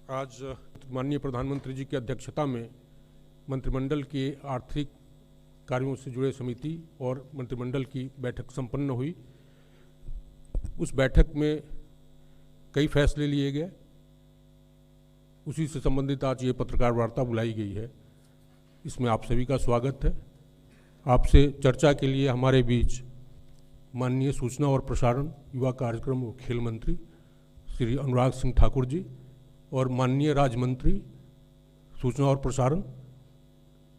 आज माननीय प्रधानमंत्री जी की अध्यक्षता में मंत्रिमंडल के आर्थिक कार्यों से जुड़े समिति और मंत्रिमंडल की बैठक संपन्न हुई। उस बैठक में कई फैसले लिए गए। उसी से संबंधित आज ये पत्रकार वार्ता बुलाई गई है। इसमें आप सभी का स्वागत है। आपसे चर्चा के लिए हमारे बीच माननीय सूचना और प्रसारण, युवा कार्यक्रम और खेल मंत्री श्री अनुराग सिंह ठाकुर जी और माननीय राज्य मंत्री सूचना और प्रसारण,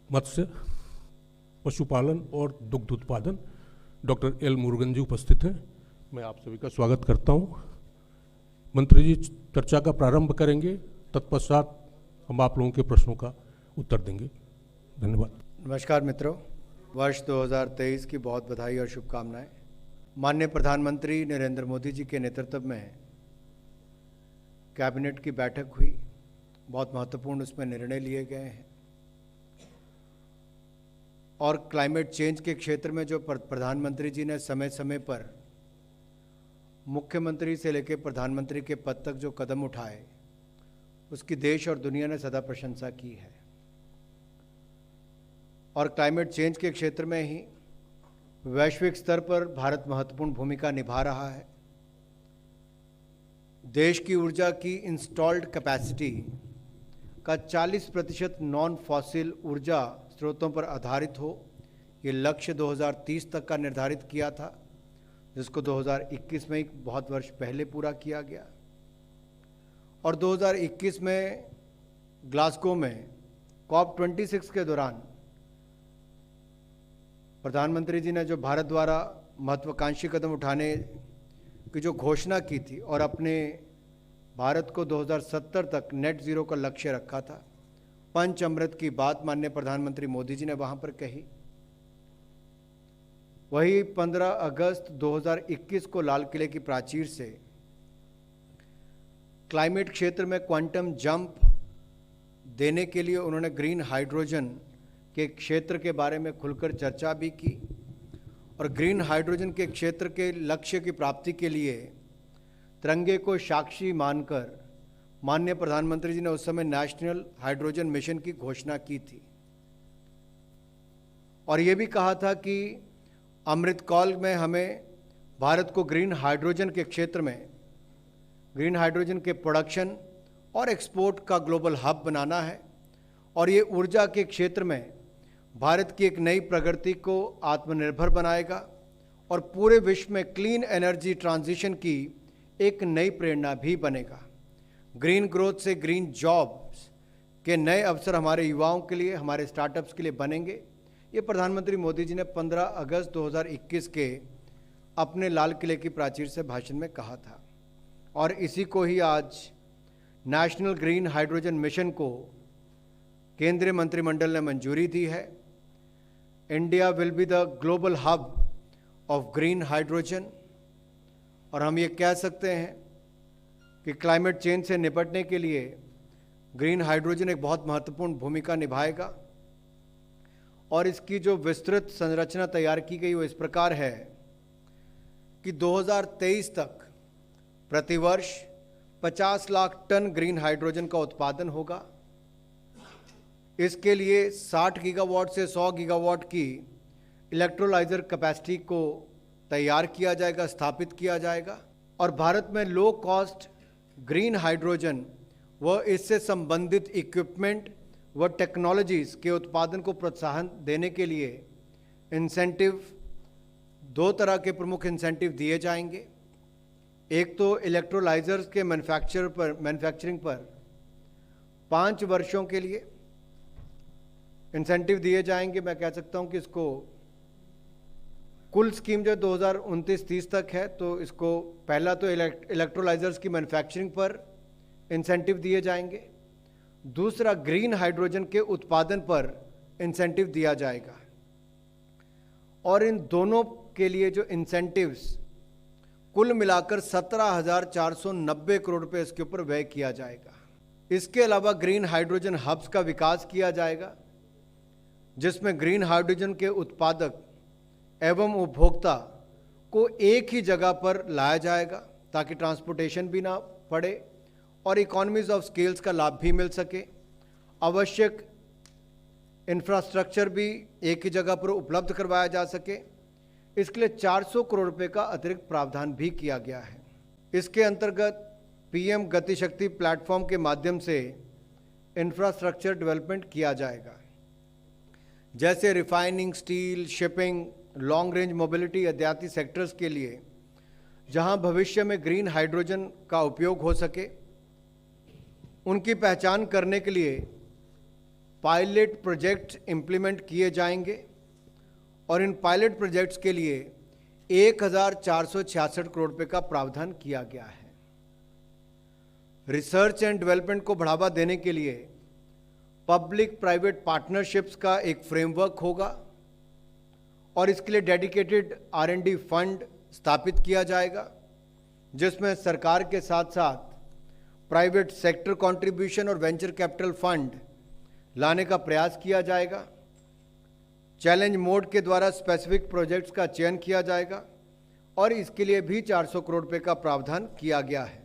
मत्स्य, पशुपालन और दुग्ध उत्पादन डॉक्टर एल मुरुगन जी उपस्थित हैं। मैं आप सभी का स्वागत करता हूं। मंत्री जी चर्चा का प्रारंभ करेंगे, तत्पश्चात हम आप लोगों के प्रश्नों का उत्तर देंगे। धन्यवाद। नमस्कार मित्रों, वर्ष 2023 की बहुत बधाई और शुभकामनाएं। माननीय प्रधानमंत्री नरेंद्र मोदी जी के नेतृत्व में कैबिनेट की बैठक हुई। बहुत महत्वपूर्ण उसमें निर्णय लिए गए हैं और क्लाइमेट चेंज के क्षेत्र में जो प्रधानमंत्री जी ने समय समय पर मुख्यमंत्री से लेकर प्रधानमंत्री के पद तक जो कदम उठाए, उसकी देश और दुनिया ने सदा प्रशंसा की है। और क्लाइमेट चेंज के क्षेत्र में ही वैश्विक स्तर पर भारत महत्वपूर्ण भूमिका निभा रहा है। देश की ऊर्जा की इंस्टॉल्ड कैपेसिटी का 40% नॉन फॉसिल ऊर्जा स्रोतों पर आधारित हो, ये लक्ष्य 2030 तक का निर्धारित किया था, जिसको 2021 में एक बहुत वर्ष पहले पूरा किया गया। और 2021 में ग्लासगो में COP26 के दौरान प्रधानमंत्री जी ने जो भारत द्वारा महत्वाकांक्षी कदम उठाने की जो घोषणा की थी और अपने भारत को 2070 तक नेट ज़ीरो का लक्ष्य रखा था, पंच अमृत की बात माननीय प्रधानमंत्री मोदी जी ने वहाँ पर कही। वही 15 अगस्त 2021 को लाल किले की प्राचीर से क्लाइमेट क्षेत्र में क्वांटम जंप देने के लिए उन्होंने ग्रीन हाइड्रोजन के क्षेत्र के बारे में खुलकर चर्चा भी की और ग्रीन हाइड्रोजन के क्षेत्र के लक्ष्य की प्राप्ति के लिए तिरंगे को साक्षी मानकर माननीय प्रधानमंत्री जी ने उस समय नेशनल हाइड्रोजन मिशन की घोषणा की थी। और ये भी कहा था कि अमृतकाल में हमें भारत को ग्रीन हाइड्रोजन के क्षेत्र में ग्रीन हाइड्रोजन के प्रोडक्शन और एक्सपोर्ट का ग्लोबल हब बनाना है और ये ऊर्जा के क्षेत्र में भारत की एक नई प्रगति को आत्मनिर्भर बनाएगा और पूरे विश्व में क्लीन एनर्जी ट्रांजिशन की एक नई प्रेरणा भी बनेगा। ग्रीन ग्रोथ से ग्रीन जॉब्स के नए अवसर हमारे युवाओं के लिए, हमारे स्टार्टअप्स के लिए बनेंगे। ये प्रधानमंत्री मोदी जी ने 15 अगस्त 2021 के अपने लाल किले की प्राचीर से भाषण में कहा था और इसी को ही आज नेशनल ग्रीन हाइड्रोजन मिशन को केंद्रीय मंत्रिमंडल ने मंजूरी दी है। India will be the global hub of green hydrogen और हम ये कह सकते हैं कि क्लाइमेट चेंज से निपटने के लिए ग्रीन हाइड्रोजन एक बहुत महत्वपूर्ण भूमिका निभाएगा। और इसकी जो विस्तृत संरचना तैयार की गई वो इस प्रकार है कि 2023 तक प्रतिवर्ष 50 लाख टन ग्रीन हाइड्रोजन का उत्पादन होगा। इसके लिए 60 गीगावाट से 100 गीगावाट की इलेक्ट्रोलाइजर कैपेसिटी को तैयार किया जाएगा, स्थापित किया जाएगा और भारत में लो कॉस्ट ग्रीन हाइड्रोजन व इससे संबंधित इक्विपमेंट व टेक्नोलॉजीज़ के उत्पादन को प्रोत्साहन देने के लिए इंसेंटिव, 2 तरह के प्रमुख इंसेंटिव दिए जाएंगे। एक तो इलेक्ट्रोलाइजर्स के मैन्युफैक्चरिंग पर 5 वर्षों के लिए इंसेंटिव दिए जाएंगे। मैं कह सकता हूं कि इसको कुल स्कीम जो 2029-30 तक है, तो इसको पहला तो इलेक्ट्रोलाइजर्स की मैन्युफैक्चरिंग पर इंसेंटिव दिए जाएंगे, दूसरा ग्रीन हाइड्रोजन के उत्पादन पर इंसेंटिव दिया जाएगा और इन दोनों के लिए जो इंसेंटिव्स कुल मिलाकर 17,490 करोड़ रुपए इसके ऊपर व्यय किया जाएगा। इसके अलावा ग्रीन हाइड्रोजन हब्स का विकास किया जाएगा, जिसमें ग्रीन हाइड्रोजन के उत्पादक एवं उपभोक्ता को एक ही जगह पर लाया जाएगा ताकि ट्रांसपोर्टेशन भी ना पड़े और इकोनॉमीज ऑफ स्केल्स का लाभ भी मिल सके, आवश्यक इंफ्रास्ट्रक्चर भी एक ही जगह पर उपलब्ध करवाया जा सके, इसके लिए 400 करोड़ रुपए का अतिरिक्त प्रावधान भी किया गया है। इसके अंतर्गत पीएम गति शक्ति प्लेटफॉर्म के माध्यम से इंफ्रास्ट्रक्चर डेवलपमेंट किया जाएगा, जैसे refining, steel, shipping, long range mobility इत्यादि सेक्टर्स के लिए जहां भविष्य में ग्रीन हाइड्रोजन का उपयोग हो सके, उनकी पहचान करने के लिए पायलट प्रोजेक्ट इम्प्लीमेंट किए जाएंगे और इन पायलट प्रोजेक्ट्स के लिए 1466 करोड़ रुपए का प्रावधान किया गया है। रिसर्च एंड डेवलपमेंट को बढ़ावा देने के लिए पब्लिक प्राइवेट पार्टनरशिप्स का एक फ्रेमवर्क होगा और इसके लिए डेडिकेटेड R&D फंड स्थापित किया जाएगा, जिसमें सरकार के साथ साथ प्राइवेट सेक्टर कंट्रीब्यूशन और वेंचर कैपिटल फंड लाने का प्रयास किया जाएगा। चैलेंज मोड के द्वारा स्पेसिफिक प्रोजेक्ट्स का चयन किया जाएगा और इसके लिए भी 400 करोड़ रुपए का प्रावधान किया गया है।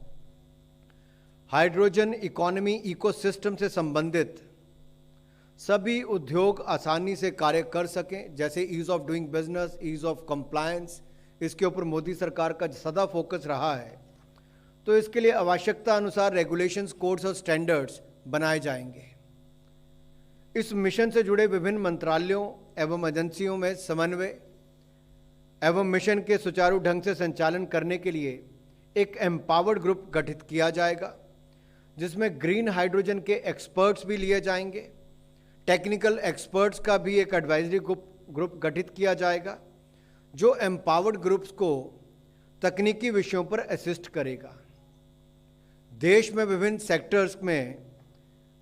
हाइड्रोजन इकोनॉमी इकोसिस्टम से संबंधित सभी उद्योग आसानी से कार्य कर सकें, जैसे ease of doing business, ease of compliance, इसके ऊपर मोदी सरकार का सदा फोकस रहा है। तो इसके लिए आवश्यकता अनुसार रेगुलेशंस, कोड्स और स्टैंडर्ड्स बनाए जाएंगे। इस मिशन से जुड़े विभिन्न मंत्रालयों एवं एजेंसियों में समन्वय एवं मिशन के सुचारू ढंग से संचालन करने के लिए एक एम्पावर्ड ग्रुप गठित किया जाएगा, जिसमें ग्रीन हाइड्रोजन के एक्सपर्ट्स भी लिए जाएंगे। टेक्निकल एक्सपर्ट्स का भी एक एडवाइजरी ग्रुप गठित किया जाएगा, जो एम्पावर्ड ग्रुप्स को तकनीकी विषयों पर असिस्ट करेगा। देश में विभिन्न सेक्टर्स में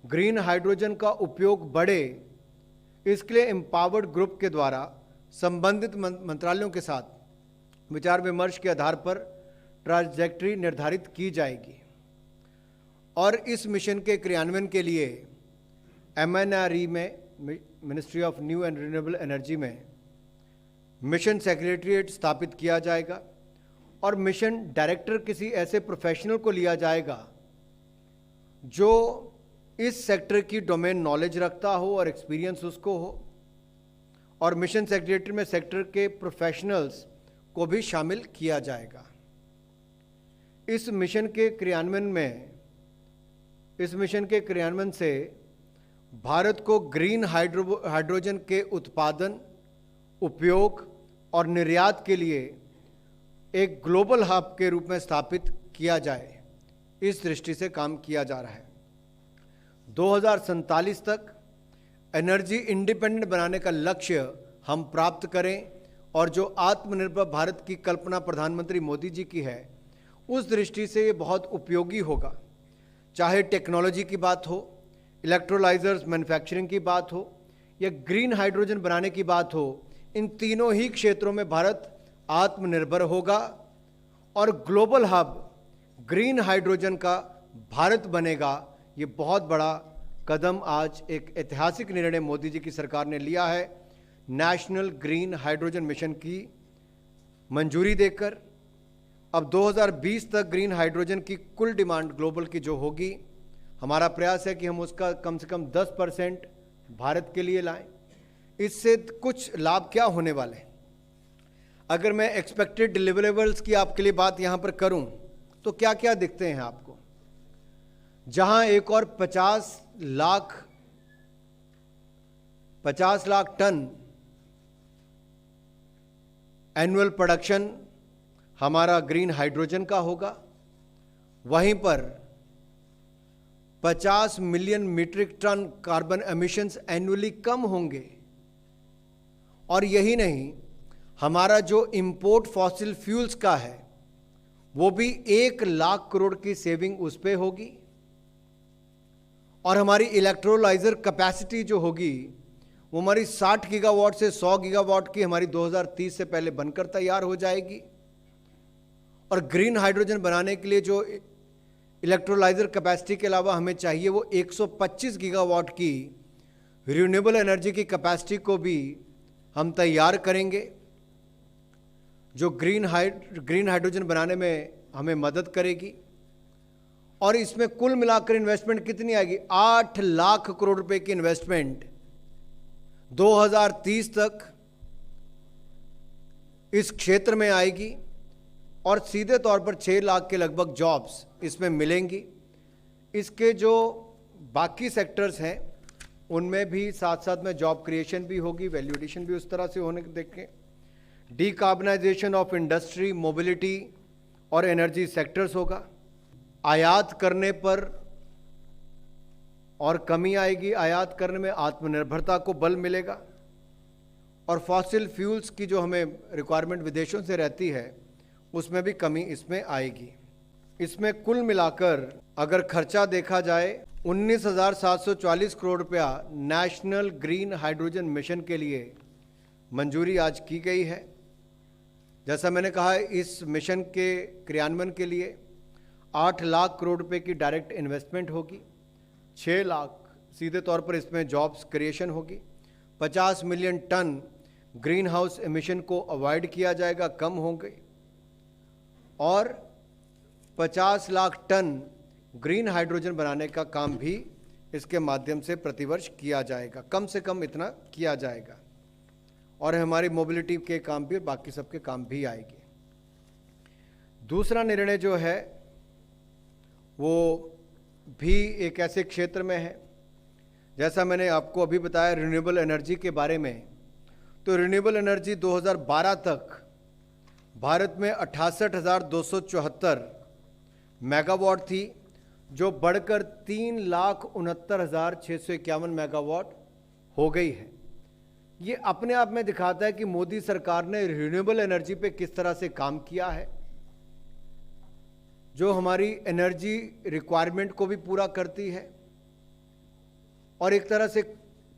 ग्रीन हाइड्रोजन का उपयोग बढ़े, इसके लिए एम्पावर्ड ग्रुप के द्वारा संबंधित मंत्रालयों के साथ विचार विमर्श के आधार पर ट्रांजैक्टरी निर्धारित की जाएगी और इस मिशन के क्रियान्वयन के लिए MNRE में, ministry of new and renewable energy में मिशन सेक्रेटरीट स्थापित किया जाएगा और मिशन डायरेक्टर किसी ऐसे प्रोफेशनल को लिया जाएगा जो इस सेक्टर की डोमेन नॉलेज रखता हो और एक्सपीरियंस उसको हो, और मिशन सेक्रेटरी में सेक्टर के प्रोफेशनल्स को भी शामिल किया जाएगा। इस मिशन के क्रियान्वयन से भारत को ग्रीन हाइड्रोजन के उत्पादन, उपयोग और निर्यात के लिए एक ग्लोबल हब के रूप में स्थापित किया जाए, इस दृष्टि से काम किया जा रहा है। 2047 तक एनर्जी इंडिपेंडेंट बनाने का लक्ष्य हम प्राप्त करें और जो आत्मनिर्भर भारत की कल्पना प्रधानमंत्री मोदी जी की है, उस दृष्टि से ये बहुत उपयोगी होगा। चाहे टेक्नोलॉजी की बात हो, इलेक्ट्रोलाइजर्स मैन्युफैक्चरिंग की बात हो या ग्रीन हाइड्रोजन बनाने की बात हो, इन तीनों ही क्षेत्रों में भारत आत्मनिर्भर होगा और ग्लोबल हब ग्रीन हाइड्रोजन का भारत बनेगा। ये बहुत बड़ा कदम, आज एक ऐतिहासिक निर्णय मोदी जी की सरकार ने लिया है, नेशनल ग्रीन हाइड्रोजन मिशन की मंजूरी देकर। अब 2020 तक ग्रीन हाइड्रोजन की कुल डिमांड ग्लोबल की जो होगी, हमारा प्रयास है कि हम उसका कम से कम 10% भारत के लिए लाएं। इससे कुछ लाभ क्या होने वाले हैं? अगर मैं एक्सपेक्टेड डिलीवरेबल्स की आपके लिए बात यहाँ पर करूँ तो क्या क्या दिखते हैं आपको? जहाँ एक और 50 लाख टन एनुअल प्रोडक्शन हमारा ग्रीन हाइड्रोजन का होगा, वहीं पर 50 million metric ton carbon emissions annually कम होंगे। और यही नहीं, हमारा जो इंपोर्ट फॉसिल फ्यूल्स का है वो भी 1 लाख करोड़ की सेविंग उस पे होगी। और हमारी इलेक्ट्रोलाइजर कैपेसिटी जो होगी वो हमारी 60 गीगावाट से 100 गीगावाट की हमारी 2030 से पहले बनकर तैयार हो जाएगी। और ग्रीन हाइड्रोजन बनाने के लिए जो इलेक्ट्रोलाइजर कैपेसिटी के अलावा हमें चाहिए वो 125 गीगावाट की रिन्यूएबल एनर्जी की कैपेसिटी को भी हम तैयार करेंगे, जो ग्रीन हाइड्रोजन बनाने में हमें मदद करेगी। और इसमें कुल मिलाकर इन्वेस्टमेंट कितनी आएगी? 8 लाख करोड़ रुपए की इन्वेस्टमेंट 2030 तक इस क्षेत्र में आएगी और सीधे तौर पर 6 लाख के लगभग जॉब्स इसमें मिलेंगी। इसके जो बाकी सेक्टर्स हैं उनमें भी साथ साथ में जॉब क्रिएशन भी होगी, वैल्यू एडिशन भी उस तरह से होने देखें। डीकार्बनाइजेशन ऑफ इंडस्ट्री, मोबिलिटी और एनर्जी सेक्टर्स होगा। आयात करने पर और कमी आएगी, आयात करने में आत्मनिर्भरता को बल मिलेगा और फॉसिल फ्यूल्स की जो हमें रिक्वायरमेंट विदेशों से रहती है उसमें भी कमी इसमें आएगी। इसमें कुल मिलाकर अगर खर्चा देखा जाए 19,744 करोड़ रुपया नेशनल ग्रीन हाइड्रोजन मिशन के लिए मंजूरी आज की गई है। जैसा मैंने कहा, इस मिशन के क्रियान्वयन के लिए 8 लाख करोड़ रुपए की डायरेक्ट इन्वेस्टमेंट होगी, 6 लाख सीधे तौर पर इसमें जॉब्स क्रिएशन होगी, 50 million ton greenhouse emission को अवॉइड किया जाएगा, कम होंगे, और 50 लाख टन ग्रीन हाइड्रोजन बनाने का काम भी इसके माध्यम से प्रतिवर्ष किया जाएगा, कम से कम इतना किया जाएगा, और हमारी मोबिलिटी के काम भी, बाकी सबके काम भी आएंगे। दूसरा निर्णय जो है वो भी एक ऐसे क्षेत्र में है, जैसा मैंने आपको अभी बताया रिन्यूएबल एनर्जी के बारे में, तो रिन्यूएबल एनर्जी 2012 तक भारत में 68,274 मेगावाट थी, जो बढ़कर 3,69,651 मेगावाट हो गई है। ये अपने आप में दिखाता है कि मोदी सरकार ने रिन्यूएबल एनर्जी पे किस तरह से काम किया है, जो हमारी एनर्जी रिक्वायरमेंट को भी पूरा करती है और एक तरह से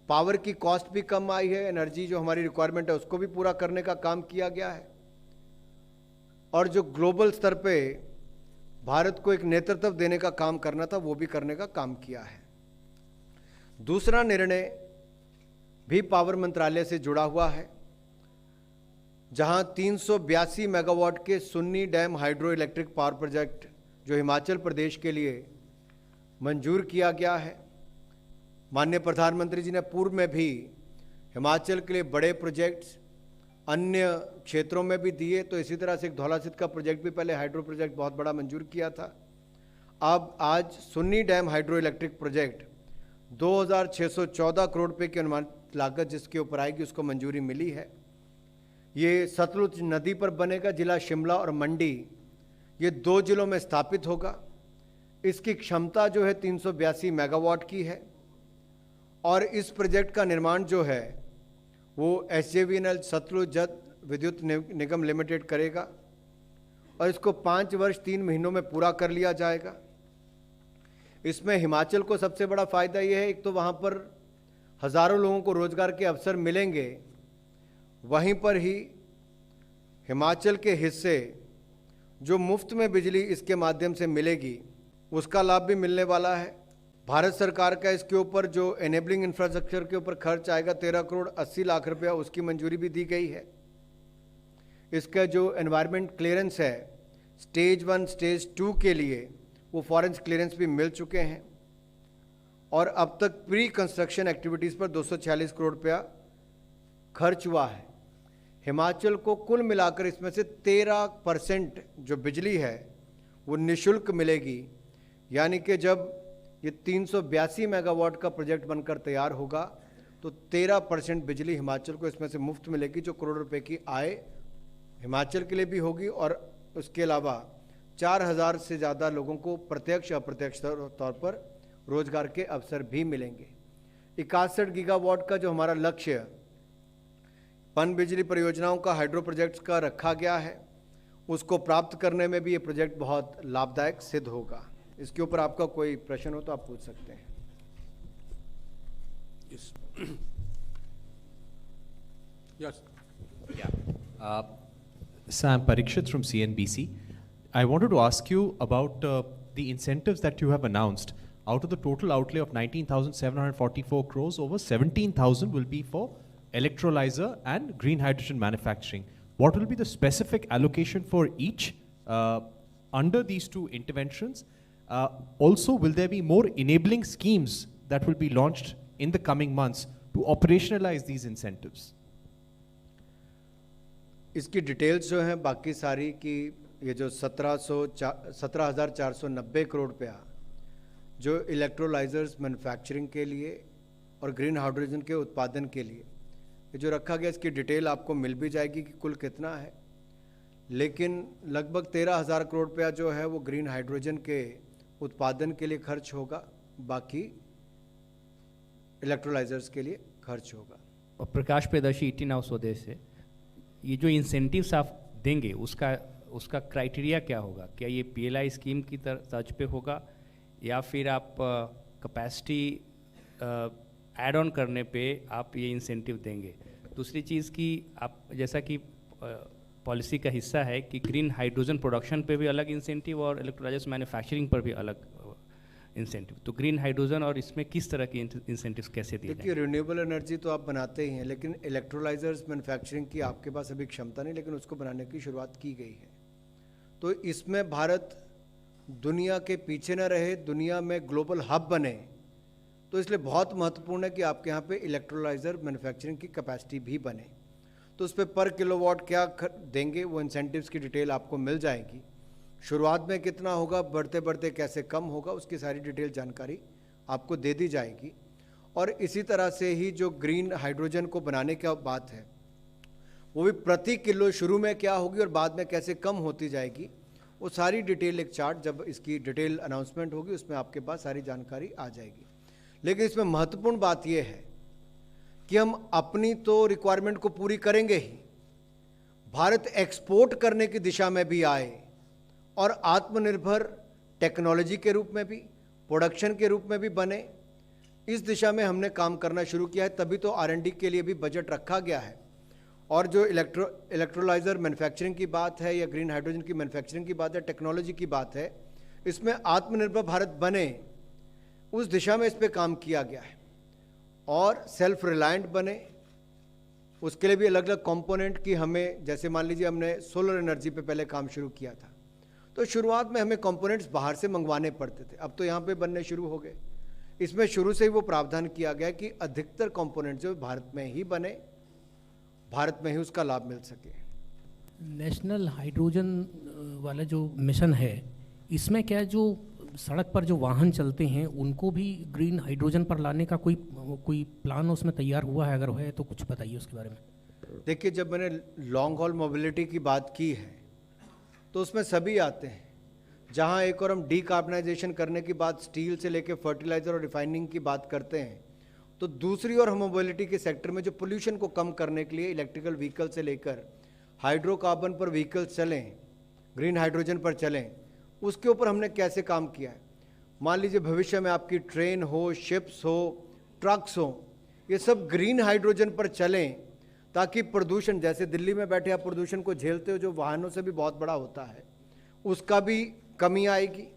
पावर की कॉस्ट भी कम आई है, एनर्जी जो हमारी रिक्वायरमेंट है उसको भी पूरा करने का काम किया गया है, और जो ग्लोबल स्तर पे भारत को एक नेतृत्व देने का काम करना था वो भी करने का काम किया है। दूसरा निर्णय भी पावर मंत्रालय से जुड़ा हुआ है, जहां 382 मेगावाट के Sunni dam hydro electric power project जो हिमाचल प्रदेश के लिए मंजूर किया गया है। माननीय प्रधानमंत्री जी ने पूर्व में भी हिमाचल के लिए बड़े प्रोजेक्ट्स अन्य क्षेत्रों में भी दिए, तो इसी तरह से एक धौलासिद्ध का प्रोजेक्ट भी पहले हाइड्रो प्रोजेक्ट बहुत बड़ा मंजूर किया था। अब आज Sunni dam hydro electric project 2,614 crore रुपये की अनुमानित लागत जिसके ऊपर आएगी उसको मंजूरी मिली है। ये सतलुज नदी पर बनेगा, जिला शिमला और मंडी ये 2 जिलों में स्थापित होगा। इसकी क्षमता जो है 382 मेगावाट की है, और इस प्रोजेक्ट का निर्माण जो है वो SJVNL सतलुज जल विद्युत निगम लिमिटेड करेगा, और इसको 5 वर्ष 3 महीनों में पूरा कर लिया जाएगा। इसमें हिमाचल को सबसे बड़ा फ़ायदा ये है, एक तो वहाँ पर हज़ारों लोगों को रोज़गार के अवसर मिलेंगे, वहीं पर ही हिमाचल के हिस्से जो मुफ्त में बिजली इसके माध्यम से मिलेगी उसका लाभ भी मिलने वाला है। भारत सरकार का इसके ऊपर जो एनेबलिंग इंफ्रास्ट्रक्चर के ऊपर खर्च आएगा 13 करोड़ 80 लाख रुपया, उसकी मंजूरी भी दी गई है। इसका जो एनवायरनमेंट क्लियरेंस है स्टेज 1 स्टेज 2 के लिए वो फॉरेंस क्लियरेंस भी मिल चुके हैं, और अब तक प्री कंस्ट्रक्शन एक्टिविटीज़ पर 246 करोड़ रुपया खर्च हुआ है। हिमाचल को कुल मिलाकर इसमें से 13% जो बिजली है वो निःशुल्क मिलेगी, यानी कि जब ये 382 मेगावाट का प्रोजेक्ट बनकर तैयार होगा तो 13% बिजली हिमाचल को इसमें से मुफ्त मिलेगी, जो करोड़ रुपए की आय हिमाचल के लिए भी होगी, और उसके अलावा 4,000 से ज़्यादा लोगों को प्रत्यक्ष अप्रत्यक्ष तौर पर रोजगार के अवसर भी मिलेंगे। 61 गीगावाट का जो हमारा लक्ष्य पन बिजली परियोजनाओं का हाइड्रो प्रोजेक्ट्स का रखा गया है, उसको प्राप्त करने में भी ये प्रोजेक्ट बहुत लाभदायक सिद्ध होगा। इसके ऊपर आपका कोई प्रश्न हो तो आप पूछ सकते हैं। Yes. Yes. Yeah. Sam Parikshit from CNBC. I wanted to ask you about the incentives that you have announced. Out of the total outlay of 19,744 crores, over 17,000 will be for electrolyzer and green hydrogen manufacturing. What will be the specific allocation for each under these two interventions? Also, will there be more enabling schemes that will be launched in the coming months to operationalize these incentives? इसकी details जो हैं बाकी सारी की, ये जो 17,490 करोड़ रुपया जो इलेक्ट्रोलाइजर्स मैन्युफैक्चरिंग के लिए और ग्रीन हाइड्रोजन के उत्पादन के लिए ये जो रखा गया, इसकी डिटेल आपको मिल भी जाएगी कि कुल कितना है। लेकिन लगभग 13,000 करोड़ रुपया जो है वो ग्रीन हाइड्रोजन के उत्पादन के लिए खर्च होगा, बाकी इलेक्ट्रोलाइजर्स के लिए खर्च होगा। और प्रकाश प्रियदर्शी, ET नाउ स्वदेश से, ये जो इंसेंटिव्स आप देंगे उसका क्राइटेरिया क्या होगा? क्या ये PLI स्कीम की तर्ज पे होगा या फिर आप कैपेसिटी ऐड ऑन करने पे आप ये इंसेंटिव देंगे? दूसरी चीज़ कि आप जैसा कि पॉलिसी का हिस्सा है कि ग्रीन हाइड्रोजन प्रोडक्शन पे भी अलग इंसेंटिव और इलेक्ट्रोलाइजर्स मैन्युफैक्चरिंग पर भी अलग इंसेंटिव, तो ग्रीन हाइड्रोजन और इसमें किस तरह की इंसेंटिव्स कैसे दिए देखिए, रिन्यूएबल एनर्जी तो आप बनाते ही हैं, लेकिन इलेक्ट्रोलाइजर्स मैन्युफैक्चरिंग की आपके पास अभी क्षमता नहीं, लेकिन उसको बनाने की शुरुआत की गई है। तो इसमें भारत दुनिया के पीछे न रहे, दुनिया में ग्लोबल हब बने, तो इसलिए बहुत महत्वपूर्ण है कि आपके यहाँ पे इलेक्ट्रोलाइजर मैन्युफैक्चरिंग की कैपेसिटी भी बने। तो उस पर पर किलोवाट क्या देंगे, वो इंसेंटिव्स की डिटेल आपको मिल जाएगी। शुरुआत में कितना होगा, बढ़ते बढ़ते कैसे कम होगा, उसकी सारी डिटेल जानकारी आपको दे दी जाएगी। और इसी तरह से ही जो ग्रीन हाइड्रोजन को बनाने की बात है, वो भी प्रति किलो शुरू में क्या होगी और बाद में कैसे कम होती जाएगी, वो सारी डिटेल एक चार्ट जब इसकी डिटेल अनाउंसमेंट होगी उसमें आपके पास सारी जानकारी आ जाएगी। लेकिन इसमें महत्वपूर्ण बात यह है कि हम अपनी तो रिक्वायरमेंट को पूरी करेंगे ही, भारत एक्सपोर्ट करने की दिशा में भी आए और आत्मनिर्भर टेक्नोलॉजी के रूप में भी, प्रोडक्शन के रूप में भी बने, इस दिशा में हमने काम करना शुरू किया है। तभी तो R&D के लिए भी बजट रखा गया है। और जो इलेक्ट्रोलाइजर मैन्युफैक्चरिंग की बात है या ग्रीन हाइड्रोजन की मैन्युफैक्चरिंग की बात है, टेक्नोलॉजी की बात है, इसमें आत्मनिर्भर भारत बने, उस दिशा में इस पर काम किया गया है। और सेल्फ रिलायंट बने, उसके लिए भी अलग अलग कंपोनेंट की हमें, जैसे मान लीजिए हमने सोलर एनर्जी पे पहले काम शुरू किया था, तो शुरुआत में हमें कंपोनेंट्स बाहर से मंगवाने पड़ते थे, अब तो यहाँ पे बनने शुरू हो गए। इसमें शुरू से ही वो प्रावधान किया गया कि अधिकतर कंपोनेंट जो भारत में ही बने, भारत में ही उसका लाभ मिल सके। नेशनल हाइड्रोजन वाला जो मिशन है, इसमें क्या है, जो सड़क पर जो वाहन चलते हैं उनको भी ग्रीन हाइड्रोजन पर लाने का कोई प्लान उसमें तैयार हुआ है? अगर है तो कुछ बताइए उसके बारे में। देखिए, जब मैंने लॉन्ग हॉल मोबिलिटी की बात की है तो उसमें सभी आते हैं। जहां एक और हम डीकार्बनाइजेशन करने की बात, स्टील से लेकर फर्टिलाइजर और रिफाइनिंग की बात करते हैं, तो दूसरी ओर हम मोबिलिटी के सेक्टर में जो पोल्यूशन को कम करने के लिए इलेक्ट्रिकल व्हीकल से लेकर हाइड्रोकार्बन पर व्हीकल्स चलें, ग्रीन हाइड्रोजन पर चलें, उसके ऊपर हमने कैसे काम किया है। मान लीजिए भविष्य में आपकी ट्रेन हो, शिप्स हो, ट्रक्स हो, ये सब ग्रीन हाइड्रोजन पर चलें, ताकि प्रदूषण, जैसे दिल्ली में बैठे आप प्रदूषण को झेलते हो जो वाहनों से भी बहुत बड़ा होता है, उसका भी कमी आएगी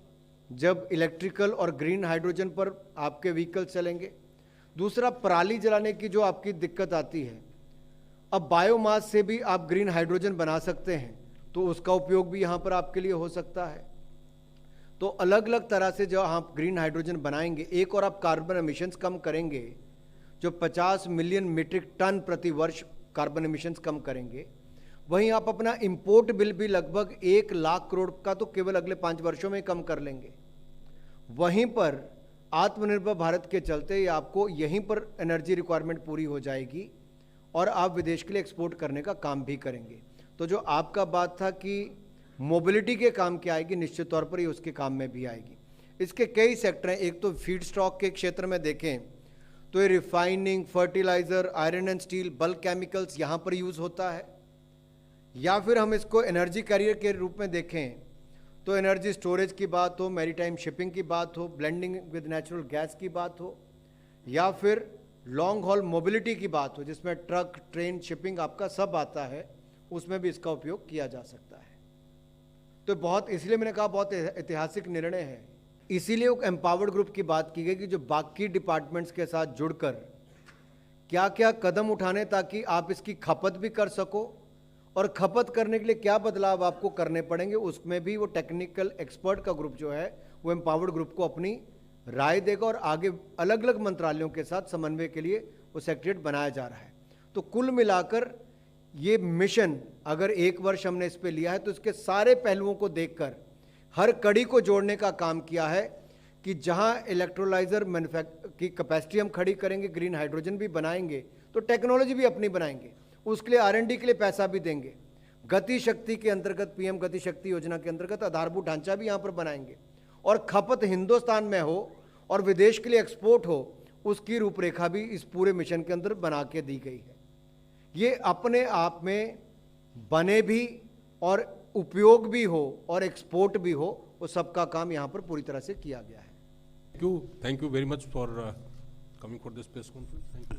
जब इलेक्ट्रिकल और ग्रीन हाइड्रोजन पर आपके व्हीकल चलेंगे। दूसरा, पराली जलाने की जो आपकी दिक्कत आती है, अब बायोमास से भी आप ग्रीन हाइड्रोजन बना सकते हैं, तो उसका उपयोग भी यहाँ पर आपके लिए हो सकता है। तो अलग अलग तरह से जो आप ग्रीन हाइड्रोजन बनाएंगे, एक और आप कार्बन एमिशंस कम करेंगे, जो 50 मिलियन मीट्रिक टन प्रति वर्ष कार्बन एमिशंस कम करेंगे, वहीं आप अपना इंपोर्ट बिल भी लगभग 1 लाख करोड़ का तो केवल अगले 5 वर्षों में कम कर लेंगे। वहीं पर आत्मनिर्भर भारत के चलते आपको यहीं पर एनर्जी रिक्वायरमेंट पूरी हो जाएगी और आप विदेश के लिए एक्सपोर्ट करने का काम भी करेंगे। तो जो आपका बात था कि मोबिलिटी के काम क्या आएगी, निश्चित तौर पर ही उसके काम में भी आएगी। इसके कई सेक्टर हैं। एक तो फीड स्टॉक के क्षेत्र में देखें तो ये refining, fertiliser, iron and steel, bulk chemicals यहाँ पर यूज़ होता है। या फिर हम इसको एनर्जी कैरियर के रूप में देखें तो एनर्जी स्टोरेज की बात हो, मैरीटाइम शिपिंग की बात हो, ब्लेंडिंग विद नेचुरल गैस की बात हो, या फिर लॉन्ग हॉल मोबिलिटी की बात हो जिसमें ट्रक, ट्रेन, शिपिंग आपका सब आता है, उसमें भी इसका उपयोग किया जा सकता है। तो बहुत, इसलिए मैंने कहा बहुत ऐतिहासिक निर्णय है। इसीलिए एक एम्पावर्ड ग्रुप की बात की गई कि जो बाकी डिपार्टमेंट्स के साथ जुड़कर क्या क्या कदम उठाने ताकि आप इसकी खपत भी कर सको, और खपत करने के लिए क्या बदलाव आपको करने पड़ेंगे, उसमें भी वो टेक्निकल एक्सपर्ट का ग्रुप जो है वो एम्पावर्ड ग्रुप को अपनी राय देगा और आगे अलग अलग मंत्रालयों के साथ समन्वय के लिए वो सेक्रेटरीट बनाया जा रहा है। तो कुल मिलाकर ये मिशन अगर 1 वर्ष हमने इस पे लिया है तो इसके सारे पहलुओं को देखकर हर कड़ी को जोड़ने का काम किया है कि जहां इलेक्ट्रोलाइजर की कैपेसिटी हम खड़ी करेंगे, ग्रीन हाइड्रोजन भी बनाएंगे, तो टेक्नोलॉजी भी अपनी बनाएंगे, उसके लिए R&D के लिए पैसा भी देंगे, गति शक्ति के अंतर्गत PM गति शक्ति योजना के अंतर्गत आधारभूत ढांचा भी यहाँ पर बनाएंगे और खपत हिंदुस्तान में हो और विदेश के लिए एक्सपोर्ट हो, उसकी रूपरेखा भी इस पूरे मिशन के अंदर बना के दी गई है। ये अपने आप में बने भी और उपयोग भी हो और एक्सपोर्ट भी हो, वो सबका काम यहाँ पर पूरी तरह से किया गया है। Thank you very much for coming for this press conference. Thank you.